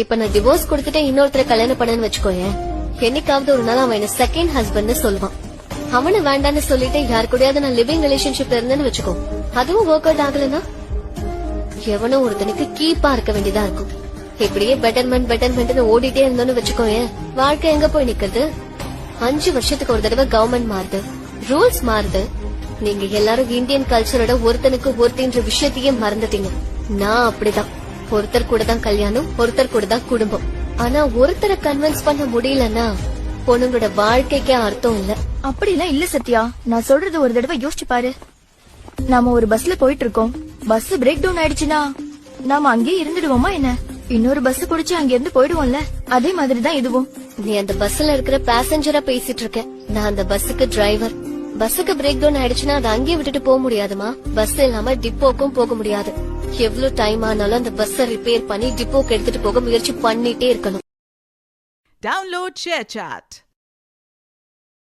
இப்ப நான் டிவோர்ஸ் கொடுத்துட்டு இன்னொருத்தரை கல்யாணம் பண்ணேன்னு வச்சுக்கோயேன், என்னைக்காவது ஒரு நாள் அவன் என்ன செகண்ட் ஹஸ்பண்ட்னு சொல்லுவான். அவனை வேண்டான்னு சொல்லிட்டு யாரு கூடயாவது நான் லிவிங் ரிலேஷன்ஷிப்ல இருந்தேன்னு வச்சுக்கோ, அதுவும் ஒர்க் அவுட் ஆகலன்னா எவனோ ஒருத்தனுக்கு கீப்பா இருக்க வேண்டியதா இருக்கும். இப்படியே பெட்டர்மெண்ட் ஓடிட்டே இருந்தோன்னு வச்சுக்கோயேன், வாழ்க்கை எங்க போய் நிக்கிறது? 5 வருஷத்துக்கு ஒரு தடவை கவர்மெண்ட் மாறுது, ரூல்ஸ் மாறுது. நீங்க எல்லாரும் இந்தியன் கல்ச்சரோட ஒருத்தனுக்கு ஒருத்தின்ற விஷயத்தையே மறந்துட்டீங்க. நான் அப்படிதான். ஒருத்தர் கூட தான் கல்யாணம், ஒருத்தர் கூட தான் குடும்பம். ஆனா ஒருத்தரை கன்வின்ஸ் பண்ண முடியலன்னா பொண்ணுங்களோட வாழ்க்கைக்கே அர்த்தம் இல்ல. அப்படிலாம் இல்ல சத்யா, நான் சொல்றது ஒரு தடவை யோசிச்சு பாரு. நாம ஒரு பஸ்ல போயிட்டு இருக்கோம், பஸ் பிரேக் டவுன் ஆயிடுச்சுன்னா நாம அங்கேயே இருந்துடுவோமா என்ன? இன்னொரு பஸ் குடிச்சு அங்க இருந்து போயிடுவோம்ல, அதே மாதிரிதான் இதுவும். நீ அந்த பஸ்ல இருக்கிற பேசஞ்சரா பேசிட்டு இருக்க, நான் அந்த பஸ்ஸுக்கு டிரைவர். பஸ்ஸுக்கு பிரேக் டவுன் ஆயிடுச்சுன்னா அதை அங்கேயே விட்டுட்டு போக முடியாதுமா? பஸ் இல்லாம டிப்போக்கும் போக முடியாது. எவ்வளவு டைம் ஆனாலும் அந்த பஸ்ஸ ரிப்பேர் பண்ணி டிப்போக்கு எடுத்துட்டு போக முயற்சி பண்ணிட்டே இருக்கணும். Download ShareChat.